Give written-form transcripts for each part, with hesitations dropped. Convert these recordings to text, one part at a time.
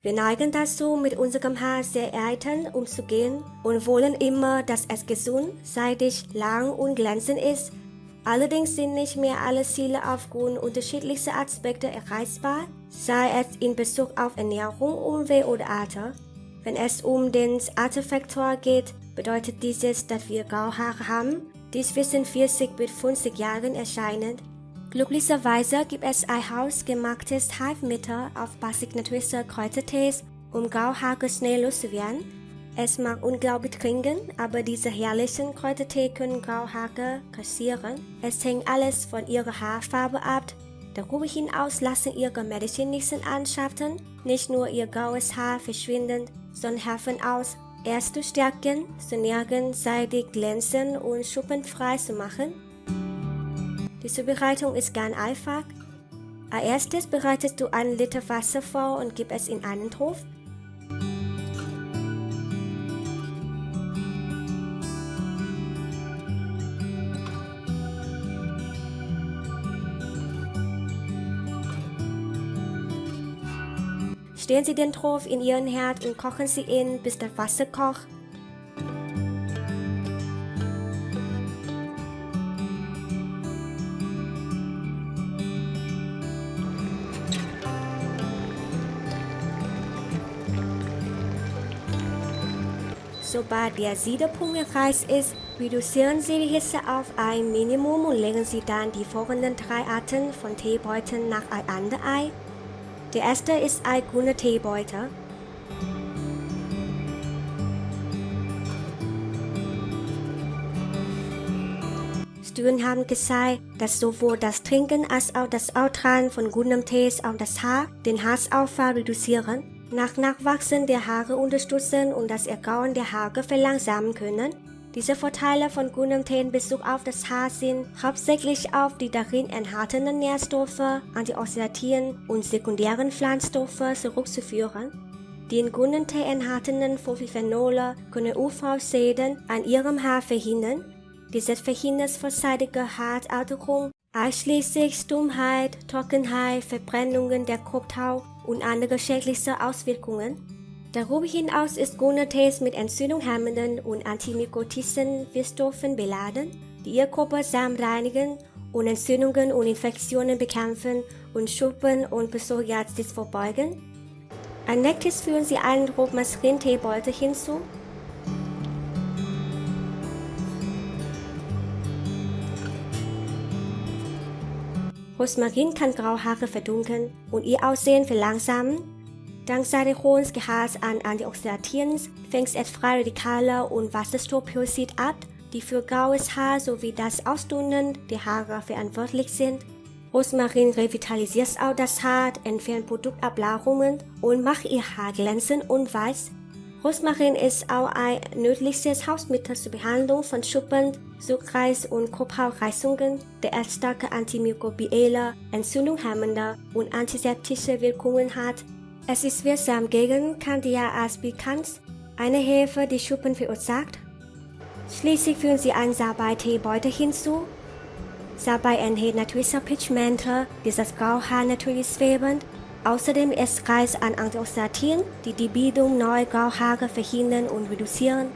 Wir neigen dazu, mit unserem Haar sehr eitel umzugehen und wollen immer, dass es gesund, seidig, lang und glänzend ist. Allerdings sind nicht mehr alle Ziele aufgrund unterschiedlichster Aspekte erreichbar, sei es in Bezug auf Ernährung, Umwelt oder Alter. Wenn es um den Altersfaktor geht, bedeutet dieses, dass wir graue Haare haben, die zwischen 40 bis 50 Jahren erscheinen. Glücklicherweise gibt es ein hausgemachtes Heilmittel auf Basis natürlicher Kräutertees, um graue Haare schnell loszuwerden. Es mag unglaublich klingen, aber diese herrlichen Kräutertee können graue Haare kassieren. Es hängt alles von ihrer Haarfarbe ab. Darüber hinaus lassen ihre medizinischen Eigenschaften nicht nur ihr graues Haar verschwinden, sondern helfen aus, es zu stärken, sanierend, seidig, glänzend und schuppenfrei zu machen. Die Zubereitung ist ganz einfach. Als erstes bereitest du 1 Liter Wasser vor und gib es in einen Topf. Stellen Sie den Topf in Ihren Herd und kochen Sie ihn, bis das Wasser kocht. Sobald der Siederpunkt erreicht ist, reduzieren Sie die Hitze auf ein Minimum und legen Sie dann die folgenden 3 Arten von Teebeuteln nacheinander ein. Der erste ist ein grüner Teebeutel. Studien haben gezeigt, dass sowohl das Trinken als auch das Austragen von grünem Tee auf das Haar den Haarausfall reduzieren, Nachwachsen der Haare unterstützen und das Ergrauen der Haare verlangsamen können. Diese Vorteile von grünem Tee in Bezug auf das Haar sind hauptsächlich auf die darin enthaltenen Nährstoffe, Antioxidantien und sekundären Pflanzenstoffe zurückzuführen. Die in grünem Tee enthaltenen Polyphenole können UV-Schäden an Ihrem Haar verhindern. Dieses verhindert vorzeitige Haaralterung, einschließlich Stummheit, Trockenheit, Verbrennungen der Kopfhaut und andere schädliche Auswirkungen. Darüber hinaus ist grüner Tee mit entzündungshemmenden und antimykotischen Wirkstoffen beladen, die Ihr Körper sanft reinigen und Entzündungen und Infektionen bekämpfen und Schuppen und Psoriasis vorbeugen. Als nächstes fügen Sie einen Rosmarin-Teebeutel hinzu. Rosmarin kann graue Haare verdunkeln und ihr Aussehen verlangsamen. Dank seines hohen Gehalts an Antioxidantien fängt es freie Radikale und Wasserstoffperoxid ab, die für graues Haar sowie das Ausdünnen der Haare verantwortlich sind. Rosmarin revitalisiert auch das Haar, entfernt Produktablagerungen und macht ihr Haar glänzend und weiß. Rosmarin ist auch ein nützliches Hausmittel zur Behandlung von Schuppen, Juckreiz und Kopfhautreizungen, der es starke antimikrobielle, entzündungshemmende und antiseptische Wirkungen hat. Es ist wirksam gegen Candida albicans, eine Hefe, die Schuppen verursacht. Schließlich fügen Sie einen Salbei-Teebeutel hinzu. Salbei enthält natürliche Pigmente, die das graue Haar natürlich färben. Außerdem ist es reich an Antioxidantien, die die Bildung neuer grauer Haare verhindern und reduzieren.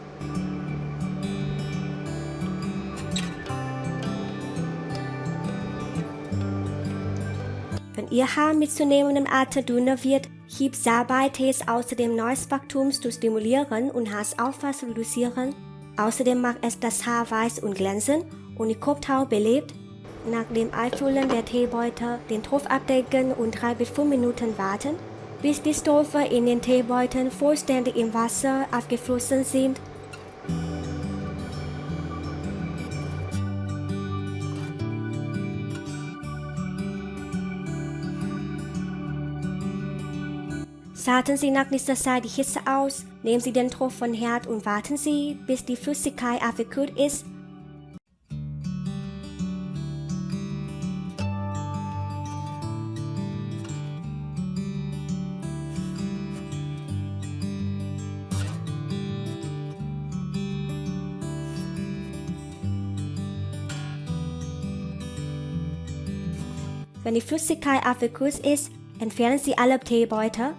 Wenn Ihr Haar mit zunehmendem Alter dünner wird, hilft Salbei-Tees außerdem neues Wachstum zu stimulieren und Haarausfall zu reduzieren. Außerdem macht es das Haar weiß und glänzend und die Kopfhaut belebt. Nach dem Einfüllen der Teebeutel den Topf abdecken und 3 bis 5 Minuten warten, bis die Stoffe in den Teebeuteln vollständig im Wasser aufgeflossen sind. Schalten Sie nach dieser Zeit die Hitze aus, nehmen Sie den Topf vom Herd und warten Sie, bis die Flüssigkeit abgekühlt ist. Wenn die Flüssigkeit abgekühlt ist, entfernen Sie alle Teebeutel.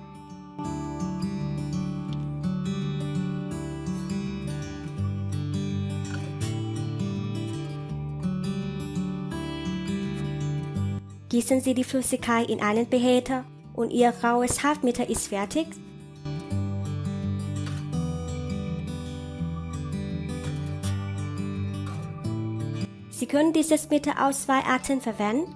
Gießen Sie die Flüssigkeit in einen Behälter und Ihr graues Haarmittel ist fertig. Sie können dieses Mittel aus 2 Arten verwenden.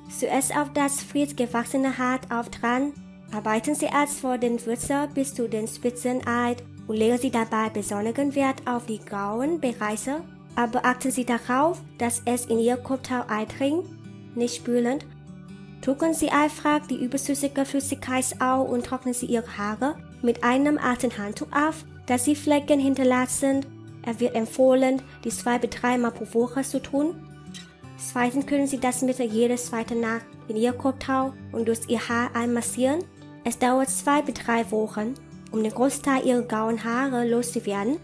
Zuerst auf das frisch gewachsene Haar auftragen. Arbeiten Sie erst vor den Wurzeln bis zu den Spitzen ein und legen Sie dabei besonderen Wert auf die grauen Bereiche. Aber achten Sie darauf, dass es in Ihr Kopfhaut eindringt, nicht spülend. Drücken Sie einfach die überschüssige Flüssigkeit auf und trocknen Sie Ihre Haare mit einem alten Handtuch auf, das Sie Flecken hinterlassen. Es wird empfohlen, dies 2 bis 3 Mal pro Woche zu tun. Zweitens können Sie das Mittel jede zweite Nacht in Ihr Kopfhaut und durch Ihr Haar einmassieren. Es dauert 2 bis 3 Wochen, um den Großteil Ihrer grauen Haare loszuwerden.